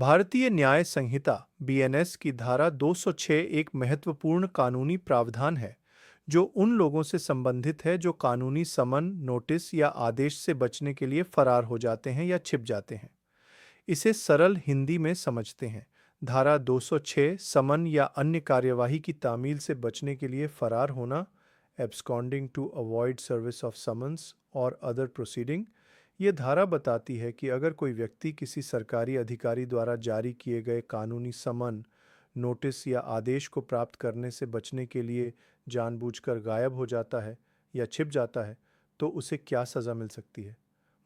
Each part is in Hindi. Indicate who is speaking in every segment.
Speaker 1: भारतीय न्याय संहिता बीएनएस की धारा 206 एक महत्वपूर्ण कानूनी प्रावधान है जो उन लोगों से संबंधित है जो कानूनी समन, नोटिस या आदेश से बचने के लिए फरार हो जाते हैं या छिप जाते हैं। इसे सरल हिंदी में समझते हैं। धारा 206 समन या अन्य कार्यवाही की तामील से बचने के लिए फरार होना, absconding to avoid service of summons और अदर प्रोसीडिंग। ये धारा बताती है कि अगर कोई व्यक्ति किसी सरकारी अधिकारी द्वारा जारी किए गए कानूनी समन, नोटिस या आदेश को प्राप्त करने से बचने के लिए जानबूझकर गायब हो जाता है या छिप जाता है, तो उसे क्या सज़ा मिल सकती है।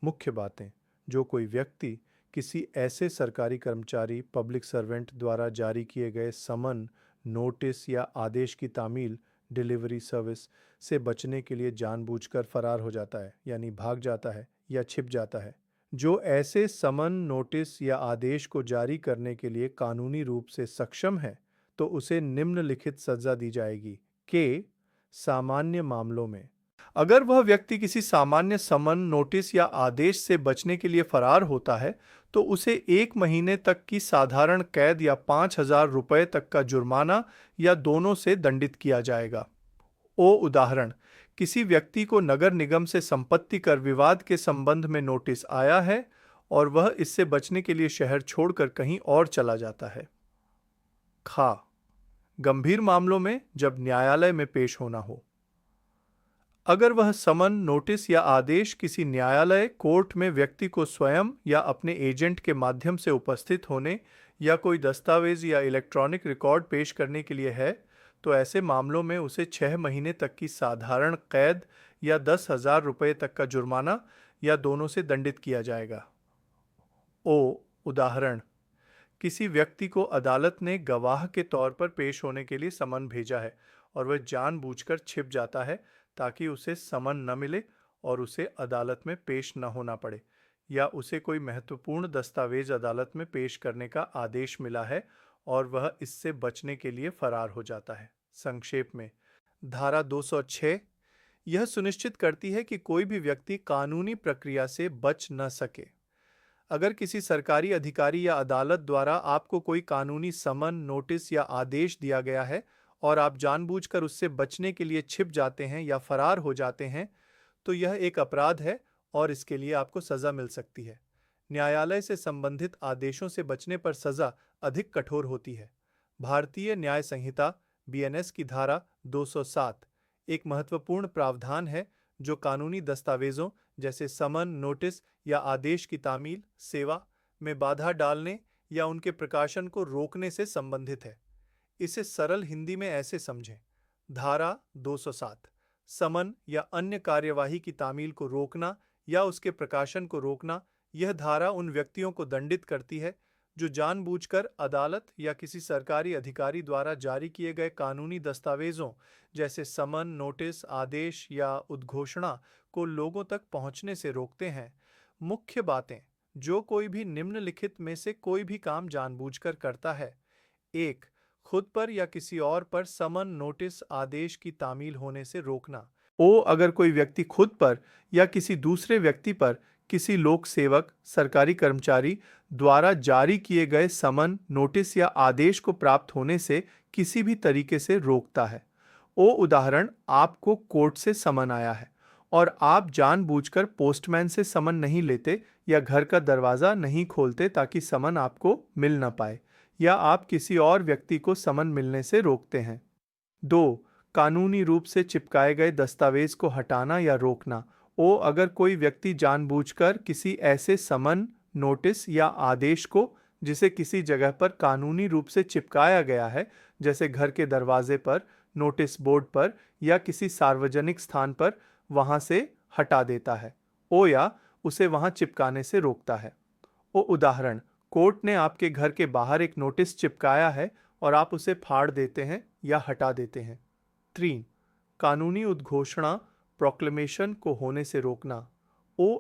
Speaker 1: मुख्य बातें: जो कोई व्यक्ति किसी ऐसे सरकारी कर्मचारी, पब्लिक सर्वेंट द्वारा जारी किए गए समन, नोटिस या आदेश की तामील, डिलीवरी सर्विस से बचने के लिए जानबूझकर फरार हो जाता है, यानी भाग जाता है या छिप जाता है। जो ऐसे समन, नोटिस या आदेश को जारी करने के लिए कानूनी रूप से सक्षम है, तो उसे निम्नलिखित सजा दी जाएगी कि सामान्य मामलों में अगर वह व्यक्ति किसी सामान्य समन, नोटिस या आदेश से बचने के लिए फरार होता है, तो उसे 1 महीने तक की साधारण कैद या 5,000 रुपये तक का जुर्माना या दोनों से दंडित किया जाएगा। उदाहरण: किसी व्यक्ति को नगर निगम से संपत्ति कर विवाद के संबंध में नोटिस आया है और वह इससे बचने के लिए शहर छोड़कर कहीं और चला जाता है। गंभीर मामलों में जब न्यायालय में पेश होना हो, अगर वह समन, नोटिस या आदेश किसी न्यायालय, कोर्ट में व्यक्ति को स्वयं या अपने एजेंट के माध्यम से उपस्थित होने या कोई दस्तावेज या इलेक्ट्रॉनिक रिकॉर्ड पेश करने के लिए है, तो ऐसे मामलों में उसे 6 महीने तक की साधारण कैद या 10,000 रुपये तक का जुर्माना या दोनों से दंडित किया जाएगा। उदाहरण: किसी व्यक्ति को अदालत ने गवाह के तौर पर पेश होने के लिए समन भेजा है और वह जानबूझकर छिप जाता है ताकि उसे समन न मिले और उसे अदालत में पेश न होना पड़े, या उसे कोई महत्वपूर्ण दस्तावेज अदालत में पेश करने का आदेश मिला है और वह इससे बचने के लिए फरार हो जाता है। संक्षेप में, धारा 206 यह सुनिश्चित करती है कि कोई भी व्यक्ति कानूनी प्रक्रिया से बच न सके। अगर किसी सरकारी अधिकारी या अदालत द्वारा आपको कोई कानूनी समन, नोटिस या आदेश दिया गया है और आप जानबूझकर उससे बचने के लिए छिप जाते हैं या फरार हो जाते हैं, तो यह एक अपराध है और इसके लिए आपको सज़ा मिल सकती है। न्यायालय से संबंधित आदेशों से बचने पर सज़ा अधिक कठोर होती है। भारतीय न्याय संहिता बीएनएस की धारा 207 एक महत्वपूर्ण प्रावधान है जो कानूनी दस्तावेजों जैसे समन, नोटिस या आदेश की तामील, सेवा में बाधा डालने या उनके प्रकाशन को रोकने से संबंधित है। इसे सरल हिंदी में ऐसे समझें: धारा 207 समन या अन्य कार्यवाही की तामील को रोकना या उसके प्रकाशन को रोकना। यह धारा उन व्यक्तियों को दंडित करती है जो जानबूझकर अदालत या किसी सरकारी अधिकारी द्वारा जारी किए गए कानूनी दस्तावेजों जैसे समन, नोटिस, आदेश या उद्घोषणा को लोगों तक पहुंचने से रोकते हैं। मुख्य बातें: जो कोई भी निम्नलिखित में से कोई भी काम जानबूझकर करता है: 1. खुद पर या किसी और पर समन, नोटिस, आदेश की तामील होने से रोकना। अगर कोई व्यक्ति खुद पर या किसी दूसरे व्यक्ति पर किसी लोक सेवक, सरकारी कर्मचारी द्वारा जारी किए गए समन, नोटिस या आदेश को प्राप्त होने से किसी भी तरीके से रोकता है। उदाहरण: आपको कोर्ट से समन आया है और आप जानबूझकर पोस्टमैन से समन नहीं लेते या घर का दरवाज़ा नहीं खोलते ताकि समन आपको मिल न पाए, या आप किसी और व्यक्ति को समन मिलने से रोकते हैं। 2. कानूनी रूप से चिपकाए गए दस्तावेज को हटाना या रोकना। अगर कोई व्यक्ति जानबूझकर किसी ऐसे समन, नोटिस या आदेश को जिसे किसी जगह पर कानूनी रूप से चिपकाया गया है, जैसे घर के दरवाजे पर, नोटिस बोर्ड पर या किसी सार्वजनिक स्थान पर, वहां से हटा देता है या उसे वहां चिपकाने से रोकता है। उदाहरण: कोर्ट ने आपके घर के बाहर एक नोटिस चिपकाया है और आप उसे फाड़ देते हैं या हटा देते हैं। 3. कानूनी उद्घोषणा, प्रोक्लेमेशन को होने से रोकना।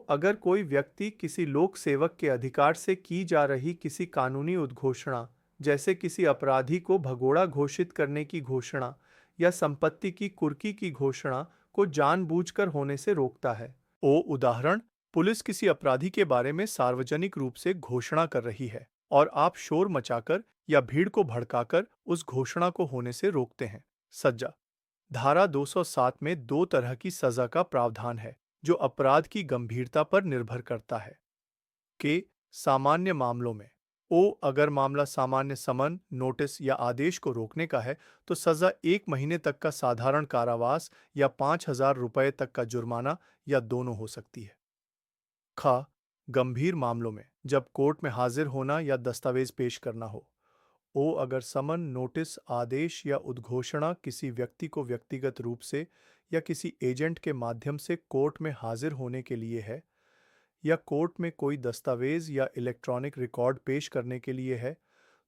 Speaker 1: अगर कोई व्यक्ति किसी लोक सेवक के अधिकार से की जा रही किसी कानूनी उद्घोषणा, जैसे किसी अपराधी को भगोड़ा घोषित करने की घोषणा या संपत्ति की कुर्की की घोषणा को जानबूझकर होने से रोकता है। उदाहरण: पुलिस किसी अपराधी के बारे में सार्वजनिक रूप से घोषणा कर रही है और आप शोर मचाकर या भीड़ को भड़काकर उस घोषणा को होने से रोकते हैं। सजा। धारा 207 में दो तरह की सजा का प्रावधान है जो अपराध की गंभीरता पर निर्भर करता है। के सामान्य मामलों में अगर मामला सामान्य समन, नोटिस या आदेश को रोकने का है तो सजा 1 महीने तक का साधारण कारावास या 5,000 रुपये तक का जुर्माना या दोनों हो सकती है। ख गंभीर मामलों में जब कोर्ट में हाजिर होना या दस्तावेज पेश करना हो। अगर समन, नोटिस, आदेश या उद्घोषणा किसी व्यक्ति को व्यक्तिगत रूप से या किसी एजेंट के माध्यम से कोर्ट में हाजिर होने के लिए है, या कोर्ट में कोई दस्तावेज या इलेक्ट्रॉनिक रिकॉर्ड पेश करने के लिए है,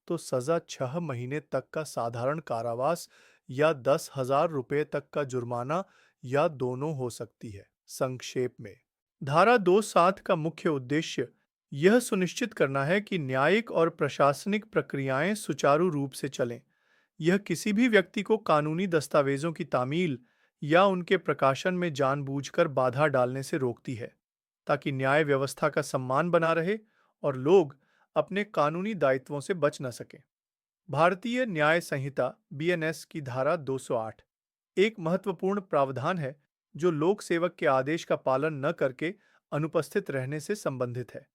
Speaker 1: तो सजा 6 महीने तक का साधारण कारावास या 10,000 रुपये तक का जुर्माना या दोनों हो सकती है। संक्षेप में, धारा 207 का मुख्य उद्देश्य यह सुनिश्चित करना है कि न्यायिक और प्रशासनिक प्रक्रियाएं सुचारू रूप से चलें। यह किसी भी व्यक्ति को कानूनी दस्तावेजों की तामील या उनके प्रकाशन में जानबूझकर बाधा डालने से रोकती है, ताकि न्याय व्यवस्था का सम्मान बना रहे और लोग अपने कानूनी दायित्वों से बच न सकें। भारतीय न्याय संहिता बीएनएस की धारा 208 एक महत्वपूर्ण प्रावधान है जो लोक सेवक के आदेश का पालन न करके अनुपस्थित रहने से संबंधित है।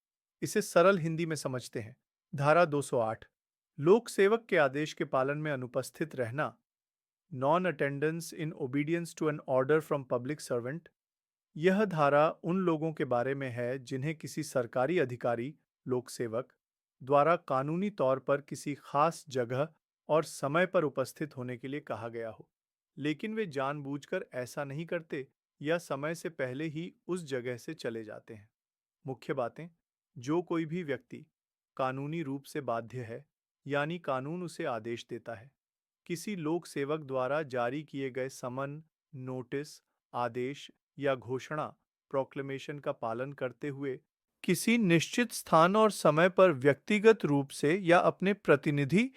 Speaker 1: इसे सरल हिंदी में समझते हैं। धारा 208 लोक सेवक के आदेश के पालन में अनुपस्थित रहना, non attendance in obedience to an order from public servant. यह धारा उन लोगों के बारे में है जिन्हें किसी सरकारी अधिकारी, लोक सेवक द्वारा कानूनी तौर पर किसी खास जगह और समय पर उपस्थित होने के लिए कहा गया हो, लेकिन वे जानबूझकर ऐसा नहीं करते या समय से पहले ही उस जगह से चले जाते हैं। मुख्य बातें: जो कोई भी व्यक्ति कानूनी रूप से बाध्य है, यानी कानून उसे आदेश देता है, किसी लोक सेवक द्वारा जारी किए गए समन, नोटिस, आदेश या घोषणा, प्रोक्लेमेशन का पालन करते हुए किसी निश्चित स्थान और समय पर व्यक्तिगत रूप से या अपने प्रतिनिधि,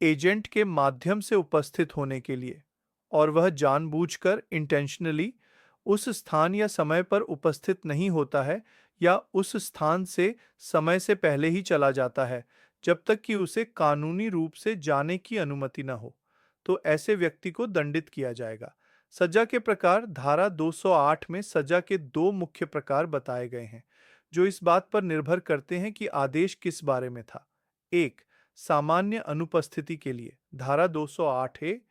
Speaker 1: एजेंट के माध्यम से उपस्थित होने के लिए, और वह जानबूझकर इंटेंशनली उस स्थान या समय पर उपस्थित नहीं होता है या उस स्थान से समय से पहले ही चला जाता है जब तक कि उसे कानूनी रूप से जाने की अनुमति न हो, तो ऐसे व्यक्ति को दंडित किया जाएगा। सजा के प्रकार: धारा 208 में सजा के दो मुख्य प्रकार बताए गए हैं जो इस बात पर निर्भर करते हैं कि आदेश किस बारे में था। 1. सामान्य अनुपस्थिति के लिए धारा 208 है।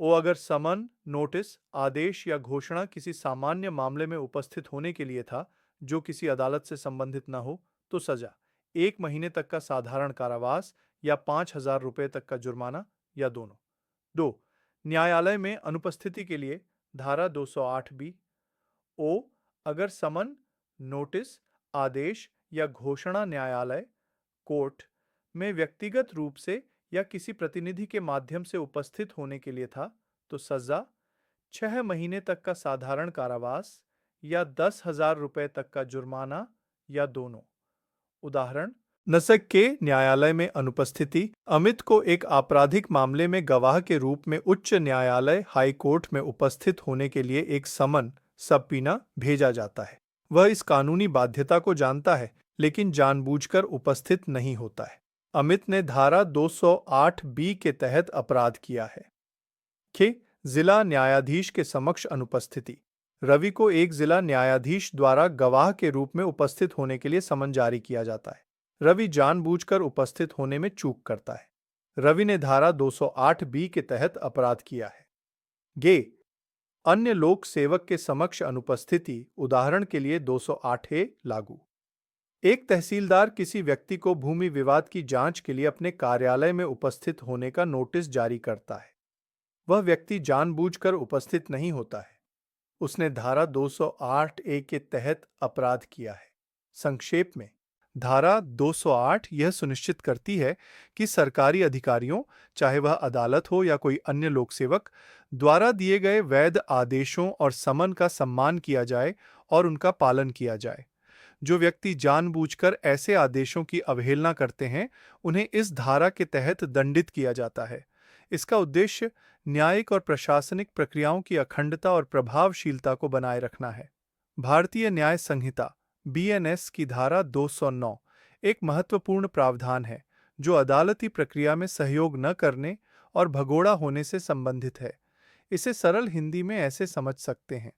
Speaker 1: अगर समन, नोटिस, आदेश या घोषणा किसी सामान्य मामले में उपस्थित होने के लिए था जो किसी अदालत से संबंधित न हो, तो सजा 1 महीने तक का साधारण कारावास या 5,000 रुपये तक का जुर्माना या दोनों। 2. न्यायालय में अनुपस्थिति के लिए धारा 208 बी। अगर समन, नोटिस, आदेश या घोषणा न्यायालय, कोर्ट में व्यक्तिगत रूप से या किसी प्रतिनिधि के माध्यम से उपस्थित होने के लिए था, तो सजा 6 महीने तक का साधारण कारावास या 10,000 रुपये तक का जुर्माना या दोनों। उदाहरण: नसक के न्यायालय में अनुपस्थिति: अमित को एक आपराधिक मामले में गवाह के रूप में उच्च न्यायालय हाई कोर्ट में उपस्थित होने के लिए एक समन, सबपीना भेजा जाता है। वह इस कानूनी बाध्यता को जानता है लेकिन जानबूझकर उपस्थित नहीं होता है। अमित ने धारा 208 बी के तहत अपराध किया है। जिला न्यायाधीश के समक्ष अनुपस्थिति: रवि को एक जिला न्यायाधीश द्वारा गवाह के रूप में उपस्थित होने के लिए समन जारी किया जाता है। रवि जानबूझकर उपस्थित होने में चूक करता है। रवि ने धारा 208 बी के तहत अपराध किया है। अन्य लोक सेवक के समक्ष अनुपस्थिति: उदाहरण के लिए 208 ए लागू। एक तहसीलदार किसी व्यक्ति को भूमि विवाद की जांच के लिए अपने कार्यालय में उपस्थित होने का नोटिस जारी करता है। वह व्यक्ति जानबूझकर उपस्थित नहीं होता है। उसने धारा 208 ए के तहत अपराध किया है। संक्षेप में, धारा 208 यह सुनिश्चित करती है कि सरकारी अधिकारियों, चाहे वह अदालत हो या कोई अन्य लोक सेवक, द्वारा दिए गए वैध आदेशों और समन का सम्मान किया जाए और उनका पालन किया जाए। जो व्यक्ति जानबूझकर ऐसे आदेशों की अवहेलना करते हैं, उन्हें इस धारा के तहत दंडित किया जाता है। इसका उद्देश्य न्यायिक और प्रशासनिक प्रक्रियाओं की अखंडता और प्रभावशीलता को बनाए रखना है। भारतीय न्याय संहिता बीएनएस की धारा 209 एक महत्वपूर्ण प्रावधान है जो अदालती प्रक्रिया में सहयोग न करने और भगोड़ा होने से संबंधित है। इसे सरल हिंदी में ऐसे समझ सकते हैं।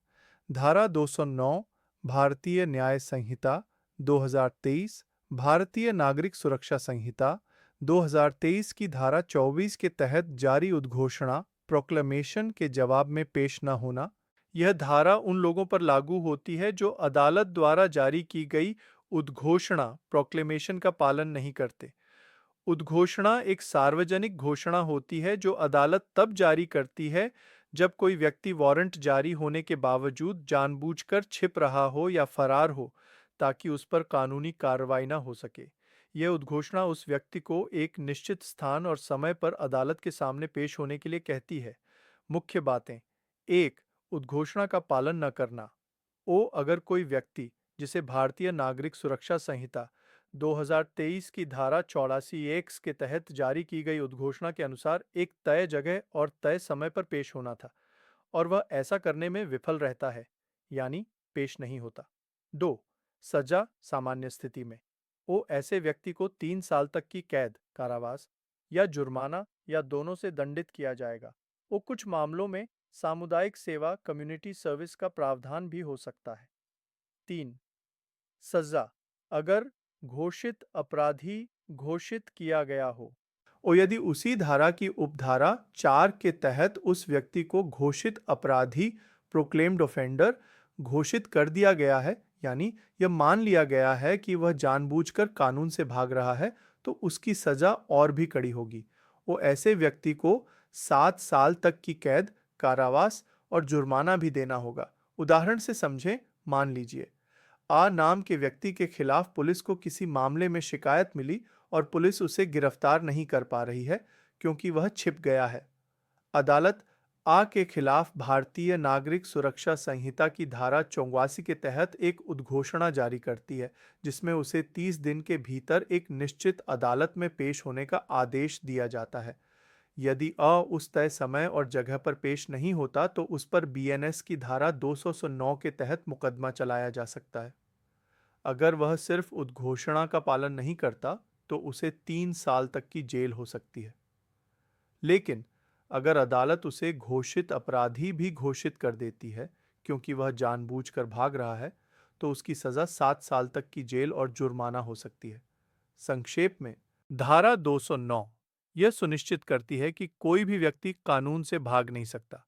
Speaker 1: धारा 209 भारतीय न्याय संहिता 2023, भारतीय नागरिक सुरक्षा संहिता 2023 की धारा 24 के तहत जारी उद्घोषणा प्रोक्लेमेशन के जवाब में पेश न होना। यह धारा उन लोगों पर लागू होती है जो अदालत द्वारा जारी की गई उद्घोषणा प्रोक्लेमेशन का पालन नहीं करते। उद्घोषणा एक सार्वजनिक घोषणा होती है जो अदालत तब जारी करती है जब कोई व्यक्ति वारंट जारी होने के बावजूद जानबूझकर छिप रहा हो या फरार हो, ताकि उस पर कानूनी कार्रवाई न हो सके। यह उद्घोषणा उस व्यक्ति को एक निश्चित स्थान और समय पर अदालत के सामने पेश होने के लिए कहती है। मुख्य बातें: 1. उद्घोषणा का पालन न करना। अगर कोई व्यक्ति, जिसे भारतीय नागरिक सुरक्षा संहिता 2023 की धारा 84 एक्स के तहत जारी की गई उद्घोषणा के अनुसार एक तय जगह और तय समय पर पेश होना था, और वह ऐसा करने में विफल रहता है, यानी पेश नहीं होता। 2. सजा सामान्य स्थिति में ऐसे व्यक्ति को 3 साल तक की कैद, कारावास या जुर्माना या दोनों से दंडित किया जाएगा। कुछ मामलों में सामुदायिक सेवा कम्युनिटी सर्विस का प्रावधान भी हो सकता है। 3. सजा अगर घोषित अपराधी घोषित किया गया हो यदि उसी धारा की उपधारा 4 के तहत उस व्यक्ति को घोषित अपराधी प्रोक्लेम्ड ऑफेंडर घोषित कर दिया गया है, यानी यह मान लिया गया है कि वह जानबूझकर कानून से भाग रहा है, तो उसकी सजा और भी कड़ी होगी। ऐसे व्यक्ति को 7 साल तक की कैद, कारावास और जुर्माना भी देना होगा। उदाहरण से समझें, मान लीजिए नाम के व्यक्ति के खिलाफ पुलिस को किसी मामले में शिकायत मिली और पुलिस उसे गिरफ्तार नहीं कर पा रही है क्योंकि वह छिप गया है। अदालत के खिलाफ भारतीय नागरिक सुरक्षा संहिता की धारा 84 के तहत एक उद्घोषणा जारी करती है, जिसमें उसे 30 दिन के भीतर एक निश्चित अदालत में पेश होने का आदेश दिया जाता है। यदि उस तय समय और जगह पर पेश नहीं होता तो उस पर बीएनएस की धारा 209 के तहत मुकदमा चलाया जा सकता है। अगर वह सिर्फ उद्घोषणा का पालन नहीं करता तो उसे 3 साल तक की जेल हो सकती है। लेकिन अगर अदालत उसे घोषित अपराधी भी घोषित कर देती है क्योंकि वह जानबूझकर भाग रहा है, तो उसकी सजा 7 साल तक की जेल और जुर्माना हो सकती है। संक्षेप में, धारा 209 यह सुनिश्चित करती है कि कोई भी व्यक्ति कानून से भाग नहीं सकता।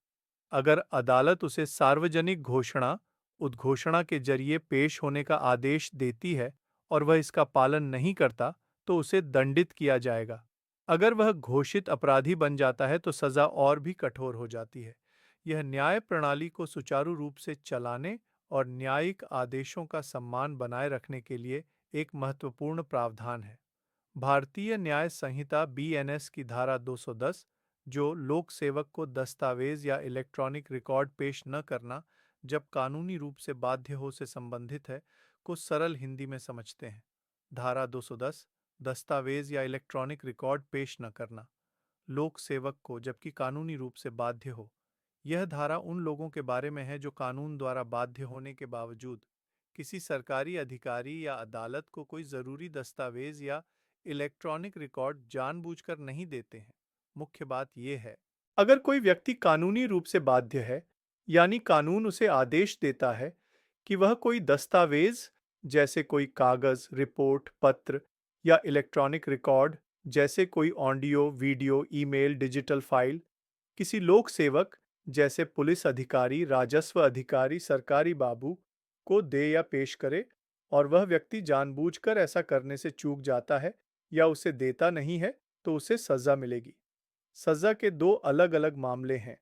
Speaker 1: अगर अदालत उसे सार्वजनिक घोषणा उद्घोषणा के जरिए पेश होने का आदेश देती है और वह इसका पालन नहीं करता, तो उसे दंडित किया जाएगा। अगर वह घोषित अपराधी बन जाता है तो सजा और भी कठोर हो जाती है। यह न्याय प्रणाली को सुचारू रूप से चलाने और न्यायिक आदेशों का सम्मान बनाए रखने के लिए एक महत्वपूर्ण प्रावधान है। भारतीय न्याय संहिता बीएनएस की धारा 210, जो लोक सेवक को दस्तावेज या इलेक्ट्रॉनिक रिकॉर्ड पेश न करना जब कानूनी रूप से बाध्य हो से संबंधित है, को सरल हिंदी में समझते हैं। धारा 210 दस्तावेज या इलेक्ट्रॉनिक रिकॉर्ड पेश न करना लोक सेवक को जबकि कानूनी रूप से बाध्य हो। यह धारा उन लोगों के बारे में है जो कानून द्वारा बाध्य होने के बावजूद किसी सरकारी अधिकारी या अदालत को कोई जरूरी दस्तावेज या इलेक्ट्रॉनिक रिकॉर्ड जानबूझकर नहीं देते हैं। मुख्य बात यह है, अगर कोई व्यक्ति कानूनी रूप से बाध्य है, यानी कानून उसे आदेश देता है कि वह कोई दस्तावेज जैसे कोई कागज, रिपोर्ट, पत्र या इलेक्ट्रॉनिक रिकॉर्ड जैसे कोई audio, video, email, digital file किसी लोक सेवक जैसे पुलिस अधिकारी, राजस्व अधिकारी, सरकारी बाबू को दे या पेश करे, और वह व्यक्ति जानबूझकर ऐसा करने से चूक जाता है या उसे देता नहीं है, तो उसे सजा मिलेगी। सजा के दो अलग-अलग मामले हैं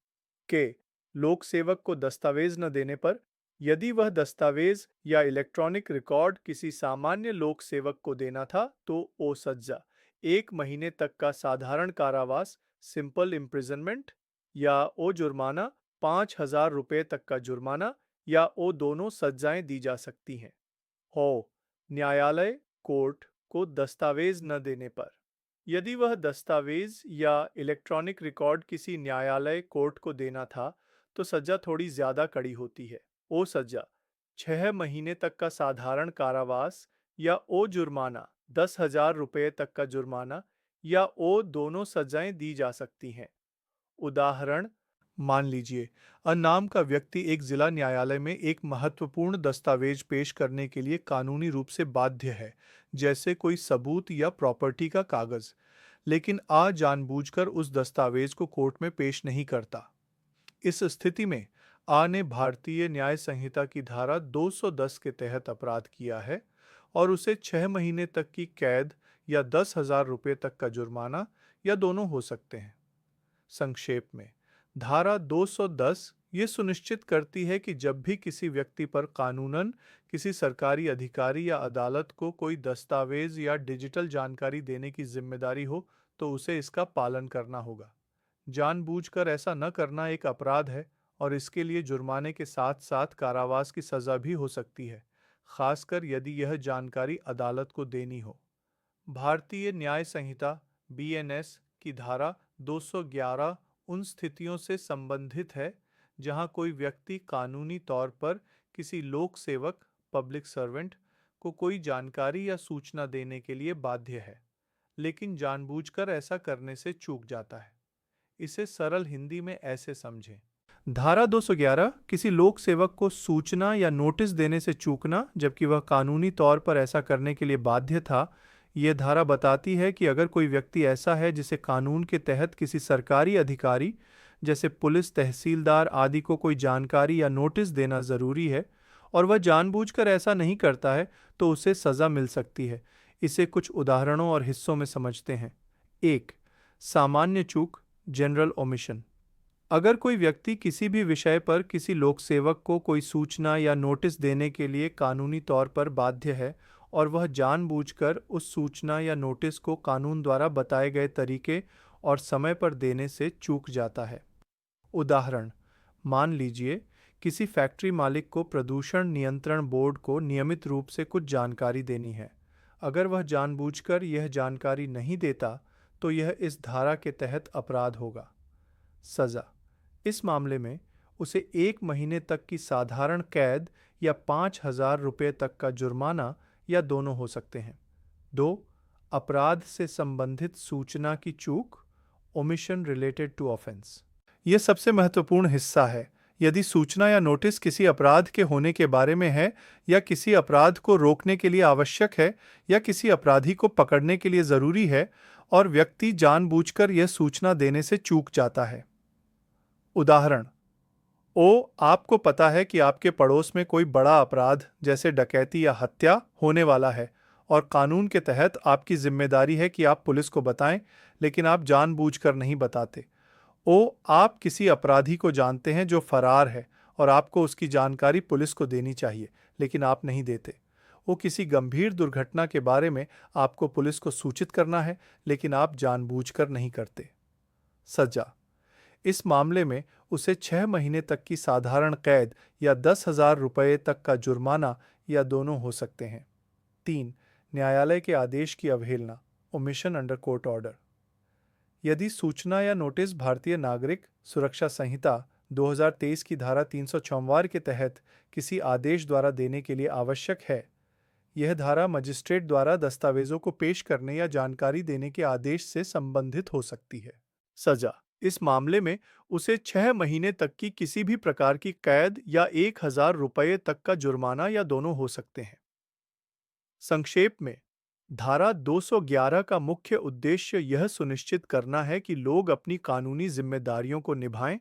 Speaker 1: कि लोक सेवक को दस्तावेज न देने पर, यदि वह दस्तावेज या इलेक्ट्रॉनिक रिकॉर्ड किसी सामान्य लोक सेवक को देना था तो सजा 1 महीने तक का साधारण कारावास, सिंपल इम्प्रिजनमेंट, या जुर्माना 5,000 रुपये तक का जुर्माना, या दोनों सजाएं दी जा सकती हैं। न्यायालय कोर्ट को दस्तावेज न देने पर, यदि वह दस्तावेज या इलेक्ट्रॉनिक रिकॉर्ड किसी न्यायालय कोर्ट को देना था तो सजा थोड़ी ज्यादा कड़ी होती है। सजा 6 महीने तक का साधारण कारावास या जुर्माना 10,000 रुपये तक का जुर्माना या ओ दोनों सजाएं दी जा सकती हैं। उदाहरण, मान लीजिए नाम का व्यक्ति एक जिला न्यायालय में एक महत्वपूर्ण दस्तावेज पेश करने के लिए कानूनी रूप से बाध्य है, जैसे कोई सबूत या प्रॉपर्टी का कागज, लेकिन जानबूझकर उस दस्तावेज को कोर्ट में पेश नहीं करता। इस स्थिति में ने भारतीय न्याय संहिता की धारा 210 के तहत अपराध किया है और उसे 6 महीने तक की कैद या 10,000 रुपये तक का जुर्माना या दोनों हो सकते हैं। संक्षेप में, धारा 210 ये सुनिश्चित करती है कि जब भी किसी व्यक्ति पर कानूनन किसी सरकारी अधिकारी या अदालत को कोई दस्तावेज या डिजिटल जानकारी देने की जिम्मेदारी हो, तो उसे इसका पालन करना होगा। जानबूझकर ऐसा न करना एक अपराध है और इसके लिए जुर्माने के साथ साथ कारावास की सजा भी हो सकती है, खासकर यदि यह जानकारी अदालत को देनी हो। भारतीय न्याय संहिता बीएनएस की धारा 211 उन स्थितियों से संबंधित है जहां कोई व्यक्ति कानूनी तौर पर किसी लोक सेवक पब्लिक सर्वेंट को कोई जानकारी या सूचना देने के लिए बाध्य है, लेकिन जानबूझकर ऐसा करने से चूक जाता है। इसे सरल हिंदी में ऐसे समझें। धारा 211 किसी लोक सेवक को सूचना या नोटिस देने से चूकना जबकि वह कानूनी तौर पर ऐसा करने के लिए बाध्य था। यह धारा बताती है कि अगर कोई व्यक्ति ऐसा है जिसे कानून के तहत किसी सरकारी अधिकारी जैसे पुलिस, तहसीलदार आदि को कोई जानकारी या नोटिस देना जरूरी है और वह जानबूझकर ऐसा नहीं करता है, तो उसे सजा मिल सकती है। इसे कुछ उदाहरणों और हिस्सों में समझते हैं। 1. सामान्य चूक, जनरल ओमिशन। अगर कोई व्यक्ति किसी भी विषय पर किसी लोकसेवक को कोई सूचना या नोटिस देने के लिए कानूनी तौर पर बाध्य है और वह जानबूझकर उस सूचना या नोटिस को कानून द्वारा बताए गए तरीके और समय पर देने से चूक जाता है। उदाहरण, मान लीजिए किसी फैक्ट्री मालिक को प्रदूषण नियंत्रण बोर्ड को नियमित रूप से कुछ जानकारी देनी है। अगर वह जानबूझकर यह जानकारी नहीं देता, तो यह इस धारा के तहत अपराध होगा। सजा, इस मामले में उसे 1 महीने तक की साधारण कैद या 5,000 रुपये तक का जुर्माना या दोनों हो सकते हैं। 2. अपराध से संबंधित सूचना की चूक, ओमिशन रिलेटेड टू ऑफेंस। यह सबसे महत्वपूर्ण हिस्सा है। यदि सूचना या नोटिस किसी अपराध के होने के बारे में है या किसी अपराध को रोकने के लिए आवश्यक है या किसी अपराधी को पकड़ने के लिए जरूरी है और व्यक्ति जानबूझकर यह सूचना देने से चूक जाता है। उदाहरण, आपको पता है कि आपके पड़ोस में कोई बड़ा अपराध जैसे डकैती या हत्या होने वाला है और कानून के तहत आपकी जिम्मेदारी है कि आप पुलिस को बताएं, लेकिन आप जानबूझकर नहीं बताते। आप किसी अपराधी को जानते हैं जो फरार है और आपको उसकी जानकारी पुलिस को देनी चाहिए, लेकिन आप नहीं देते। किसी गंभीर दुर्घटना के बारे में आपको पुलिस को सूचित करना है, लेकिन आप जानबूझकर नहीं करते। सजा, इस मामले में उसे 6 महीने तक की साधारण कैद या 10,000 रुपये तक का जुर्माना या दोनों हो सकते हैं। 3. न्यायालय के आदेश की अवहेलना, ओमिशन अंडर कोर्ट ऑर्डर। यदि सूचना या नोटिस भारतीय नागरिक सुरक्षा संहिता 2023 की धारा 344 के तहत किसी आदेश द्वारा देने के लिए आवश्यक है, यह धारा मजिस्ट्रेट द्वारा दस्तावेजों को पेश करने या जानकारी देने के आदेश से संबंधित हो सकती है। सजा, इस मामले में उसे 6 महीने तक की किसी भी प्रकार की कैद या 1,000 रुपये तक का जुर्माना या दोनों हो सकते हैं। संक्षेप में, धारा 211 का मुख्य उद्देश्य यह सुनिश्चित करना है कि लोग अपनी कानूनी जिम्मेदारियों को निभाएं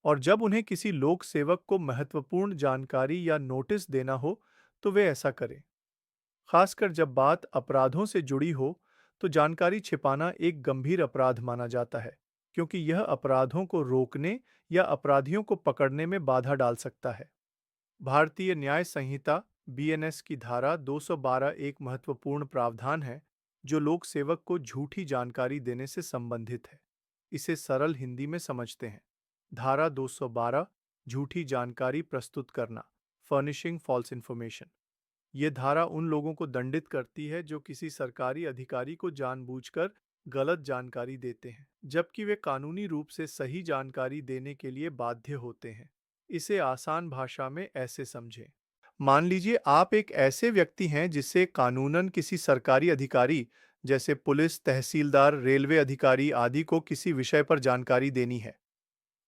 Speaker 1: और जब उन्हें किसी लोक सेवक को महत्वपूर्ण जानकारी या नोटिस देना हो, तो वे ऐसा करें। खासकर जब बात अपराधों से जुड़ी हो, तो जानकारी छिपाना एक गंभीर अपराध माना जाता है, क्योंकि यह अपराधों को रोकने या अपराधियों को पकड़ने में बाधा डाल सकता है। भारतीय न्याय संहिता बीएनएस की धारा 212 एक महत्वपूर्ण प्रावधान है जो लोक सेवक को झूठी जानकारी देने से संबंधित है। इसे सरल हिंदी में समझते हैं। धारा 212, झूठी जानकारी प्रस्तुत करना, फर्निशिंग फॉल्स इंफॉर्मेशन। ये धारा उन लोगों को दंडित करती है जो किसी सरकारी अधिकारी को जानबूझकर गलत जानकारी देते हैं, जबकि वे कानूनी रूप से सही जानकारी देने के लिए बाध्य होते हैं। इसे आसान भाषा में ऐसे समझें। मान लीजिए आप एक ऐसे व्यक्ति हैं जिससे कानूनन किसी सरकारी अधिकारी जैसे पुलिस, तहसीलदार, रेलवे अधिकारी आदि को किसी विषय पर जानकारी देनी है।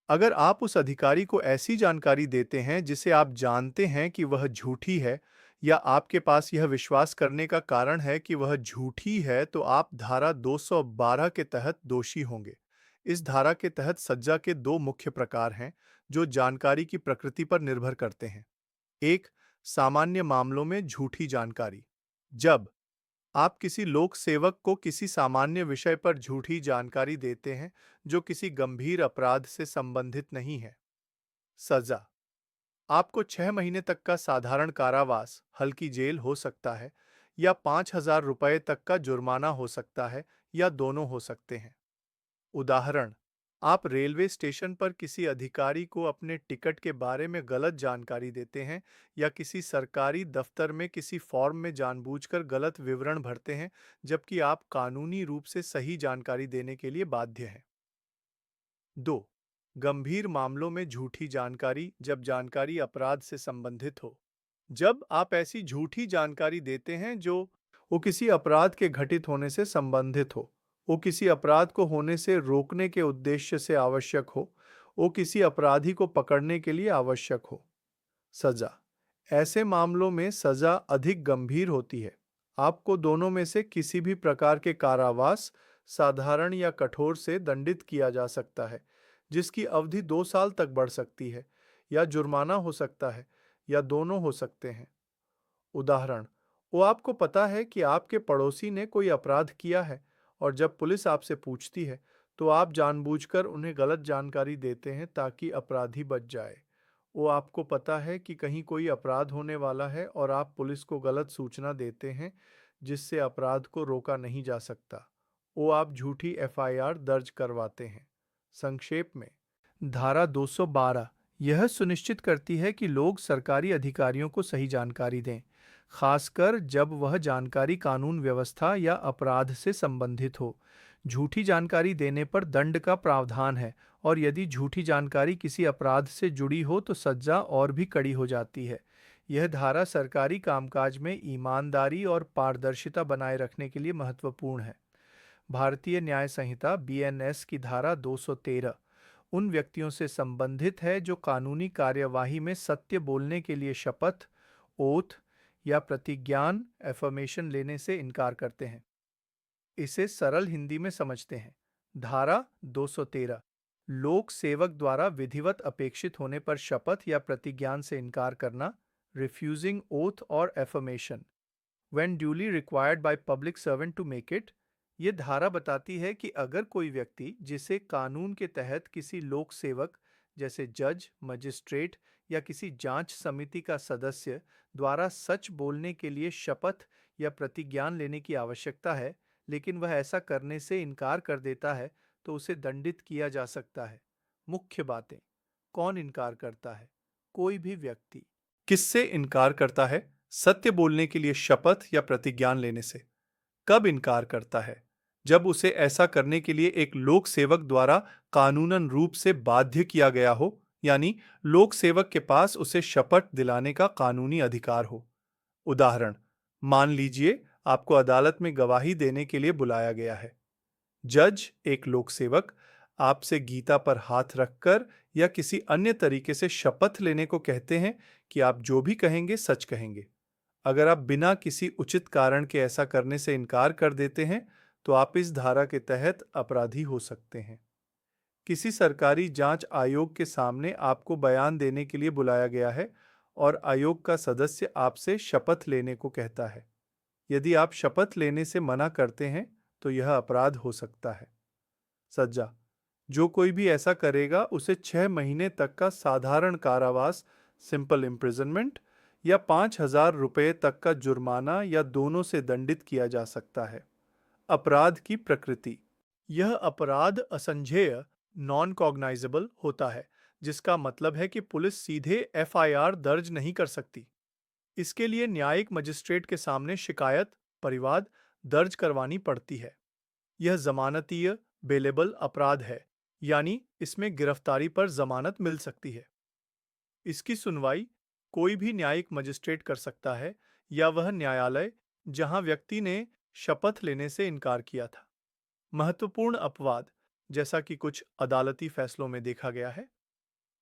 Speaker 1: अगर आप उस अधिकारी को ऐसी जानकारी देते हैं जिसे आप जानते हैं कि वह झूठी है, या आपके पास यह विश्वास करने का कारण है कि वह झूठी है, तो आप धारा 212 के तहत दोषी होंगे। इस धारा के तहत सजा के दो मुख्य प्रकार हैं, जो जानकारी की प्रकृति पर निर्भर करते हैं। एक, सामान्य मामलों में झूठी जानकारी। जब आप किसी लोक सेवक को किसी सामान्य विषय पर झूठी जानकारी देते हैं जो किसी गंभीर अपराध से संबंधित नहीं है। सजा: आपको 6 महीने तक का साधारण कारावास, हल्की जेल हो सकता है, या 5,000 रुपये तक का जुर्माना हो सकता है, या दोनों हो सकते हैं। उदाहरण: आप रेलवे स्टेशन पर किसी अधिकारी को अपने टिकट के बारे में गलत जानकारी देते हैं, या किसी सरकारी दफ्तर में किसी फॉर्म में जानबूझकर गलत विवरण भरते हैं, जबकि आप कानूनी रूप से सही जानकारी देने के लिए बाध्य हैं। 2. गंभीर मामलों में झूठी जानकारी, जब जानकारी अपराध से संबंधित हो। जब आप ऐसी झूठी जानकारी देते हैं जो वो किसी अपराध के घटित होने से संबंधित हो, वो किसी अपराध को होने से रोकने के उद्देश्य से आवश्यक हो, वो किसी अपराधी को पकड़ने के लिए आवश्यक हो। सजा: ऐसे मामलों में सजा अधिक गंभीर होती है। आपको दोनों में से किसी भी प्रकार के कारावास, साधारण या कठोर से दंडित किया जा सकता है, जिसकी अवधि 2 साल तक बढ़ सकती है, या जुर्माना हो सकता है, या दोनों हो सकते हैं। उदाहरण: वो आपको पता है कि आपके पड़ोसी ने कोई अपराध किया है, और जब पुलिस आपसे पूछती है तो आप जानबूझकर उन्हें गलत जानकारी देते हैं ताकि अपराधी बच जाए। वो आपको पता है कि कहीं कोई अपराध होने वाला है और आप पुलिस को गलत सूचना देते हैं, जिससे अपराध को रोका नहीं जा सकता। वो आप झूठी एफआईआर दर्ज करवाते हैं। संक्षेप में, धारा 212 यह सुनिश्चित करती है कि लोग सरकारी अधिकारियों को सही जानकारी दें, खासकर जब वह जानकारी कानून व्यवस्था या अपराध से संबंधित हो। झूठी जानकारी देने पर दंड का प्रावधान है, और यदि झूठी जानकारी किसी अपराध से जुड़ी हो तो सजा और भी कड़ी हो जाती है। यह धारा सरकारी कामकाज में ईमानदारी और पारदर्शिता बनाए रखने के लिए महत्वपूर्ण है। भारतीय न्याय संहिता बीएनएस की धारा 213 उन व्यक्तियों से संबंधित है जो कानूनी कार्यवाही में सत्य बोलने के लिए शपथ, ओथ या प्रतिज्ञान एफर्मेशन लेने से इनकार करते हैं। इसे सरल हिंदी में समझते हैं। धारा 213 लोक सेवक द्वारा विधिवत अपेक्षित होने पर शपथ या प्रतिज्ञान से इनकार करना, रिफ्यूजिंग ओथ और affirmation when duly required by public servant to make it. ये धारा बताती है कि अगर कोई व्यक्ति जिसे कानून के तहत किसी लोक सेवक जैसे जज, मजिस्ट्रेट या किसी जांच समिति का सदस्य द्वारा सच बोलने के लिए शपथ या प्रतिज्ञान लेने की आवश्यकता है, लेकिन वह ऐसा करने से इनकार कर देता है, तो उसे दंडित किया जा सकता है। मुख्य बातें: कौन इनकार करता है? कोई भी व्यक्ति। किससे इनकार करता है? सत्य बोलने के लिए शपथ या प्रतिज्ञान लेने से। कब इनकार करता है? जब उसे ऐसा करने के लिए एक लोक सेवक द्वारा कानूनन रूप से बाध्य किया गया हो, यानी लोक सेवक के पास उसे शपथ दिलाने का कानूनी अधिकार हो। उदाहरण: मान लीजिए आपको अदालत में गवाही देने के लिए बुलाया गया है। जज, एक लोक सेवक, आपसे गीता पर हाथ रखकर या किसी अन्य तरीके से शपथ लेने को कहते हैं कि आप जो भी कहेंगे सच कहेंगे। अगर आप बिना किसी उचित कारण के ऐसा करने से इनकार कर देते हैं, तो आप इस धारा के तहत अपराधी हो सकते हैं। किसी सरकारी जांच आयोग के सामने आपको बयान देने के लिए बुलाया गया है और आयोग का सदस्य आपसे शपथ लेने को कहता है। यदि आप शपथ लेने से मना करते हैं, तो यह अपराध हो सकता है। सजा: जो कोई भी ऐसा करेगा उसे 6 महीने तक का साधारण कारावास, सिंपल इम्प्रिजनमेंट, या 5,000 रुपये तक का जुर्माना या दोनों से दंडित किया जा सकता है। अपराध की प्रकृति: यह अपराध असंज्ञेय, नॉन कॉग्नाइजेबल होता है, जिसका मतलब है कि पुलिस सीधे एफआईआर दर्ज नहीं कर सकती। इसके लिए न्यायिक मजिस्ट्रेट के सामने शिकायत, परिवाद दर्ज करवानी पड़ती है। यह जमानतीय, बेलेबल अपराध है, यानी इसमें गिरफ्तारी पर जमानत मिल सकती है। इसकी सुनवाई कोई भी न्यायिक मजिस्ट्रेट कर सकता है, या वह न्यायालय जहां व्यक्ति ने शपथ लेने से इनकार किया था। महत्वपूर्ण अपवाद, जैसा कि कुछ अदालती फैसलों में देखा गया है,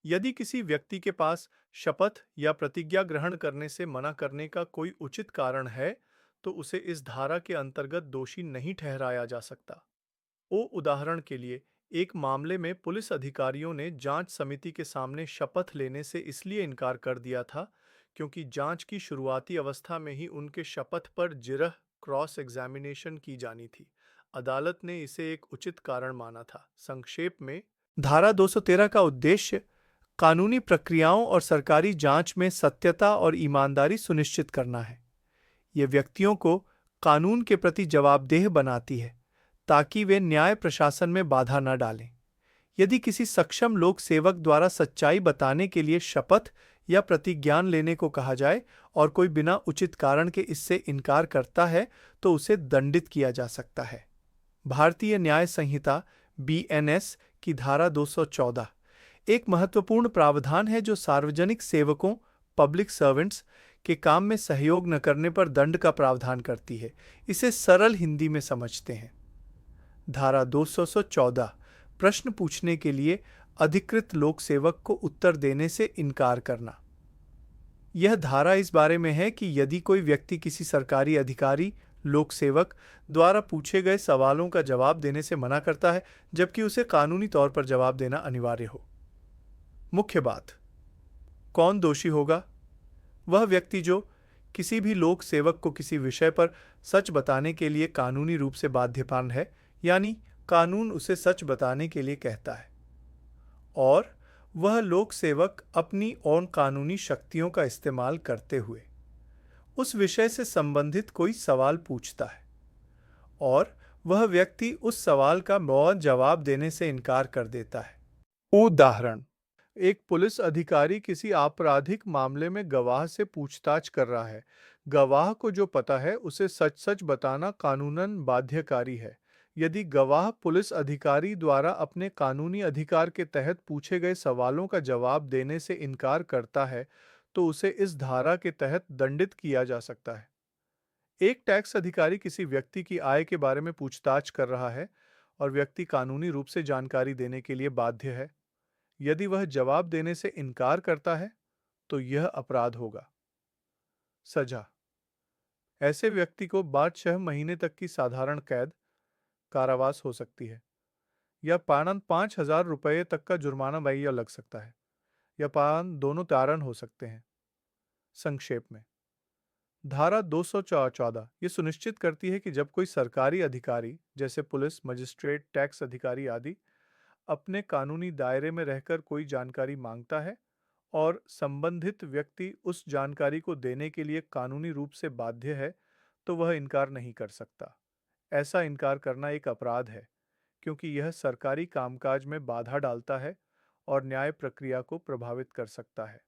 Speaker 1: यदि किसी व्यक्ति के पास शपथ या प्रतिज्ञा ग्रहण करने से मना करने का कोई उचित कारण है, तो उसे इस धारा के अंतर्गत दोषी नहीं ठहराया जा सकता। उदाहरण के लिए, एक मामले में पुलिस अधिकारियों ने जांच समिति के सामने शपथ लेने से इसलिए इनकार कर दिया था क्योंकि जांच की शुरुआती अवस्था में ही उनके शपथ पर जिरह क्रॉस एग्जामिनेशन की जानी थी। अदालत ने इसे एक उचित कारण माना था। संक्षेप में, धारा 213 का उद्देश्य कानूनी प्रक्रियाओं और सरकारी जांच में सत्यता और ईमानदारी सुनिश्चित करना है। ये व्यक्तियों को कानून के प्रति जवाबदेह बनाती है ताकि वे न्याय प्रशासन में बाधा न डालें। यदि किसी सक्षम लोक सेवक द्वारा सच्चाई बताने के लिए शपथ या प्रतिज्ञान लेने को कहा जाए और कोई बिना उचित कारण के इससे इनकार करता है, तो उसे दंडित किया जा सकता है। भारतीय न्याय संहिता (बीएनएस) की धारा 214 एक महत्वपूर्ण प्रावधान है जो सार्वजनिक सेवकों (पब्लिक सर्वेंट्स) के काम में सहयोग न करने पर दंड का प्रावधान करती है। इसे सरल हिंदी में समझते हैं। धारा 214 प्रश्न पूछने के लिए अधिकृत लोक सेवक को उत्तर देने से इनकार करना। यह धारा इस बारे में है कि यदि कोई व्यक्ति किसी सरकारी अधिकारी, लोक सेवक द्वारा पूछे गए सवालों का जवाब देने से मना करता है, जबकि उसे कानूनी तौर पर जवाब देना अनिवार्य हो। मुख्य बात: कौन दोषी होगा? वह व्यक्ति जो किसी भी लोक सेवक को किसी विषय पर सच बताने के लिए कानूनी रूप से बाध्यपान है, यानी कानून उसे सच बताने के लिए कहता है, और वह लोक सेवक अपनी और कानूनी शक्तियों का इस्तेमाल करते हुए उस विषय से संबंधित कोई सवाल पूछता है, और वह व्यक्ति उस सवाल का मौन जवाब देने से इनकार कर देता है। उदाहरण: एक पुलिस अधिकारी किसी आपराधिक मामले में गवाह से पूछताछ कर रहा है। गवाह को जो पता है उसे सच-सच बताना कानूनन बाध्यकारी है। यदि गवाह पुलिस अधिकारी द्वारा अपने कानूनी अधिकार के तहत पूछे गए सवालों का जवाब देने से इनकार करता है, तो उसे इस धारा के तहत दंडित किया जा सकता है। एक टैक्स अधिकारी किसी व्यक्ति की आय के बारे में पूछताछ कर रहा है और व्यक्ति कानूनी रूप से जानकारी देने के लिए बाध्य है। यदि वह जवाब देने से इनकार करता है, तो यह अपराध होगा। सजा: ऐसे व्यक्ति को 6 महीने तक की साधारण कैद, कारावास हो सकती है, या 5,000 रुपये तक का जुर्माना वही लग सकता है, या दोनों तारण हो सकते हैं। संक्षेप में, धारा 214 ये सुनिश्चित करती है कि जब कोई सरकारी अधिकारी, जैसे पुलिस, मजिस्ट्रेट, टैक्स अधिकारी आदि, अपने कानूनी दायरे में रहकर कोई जानकारी मांगता है और संबंधित व्यक्ति उस जानकारी को देने के लिए कानूनी रूप से बाध्य है, तो वह इनकार नहीं कर सकता। ऐसा इनकार करना एक अपराध है, क्योंकि यह सरकारी कामकाज में बाधा डालता है और न्याय प्रक्रिया को प्रभावित कर सकता है।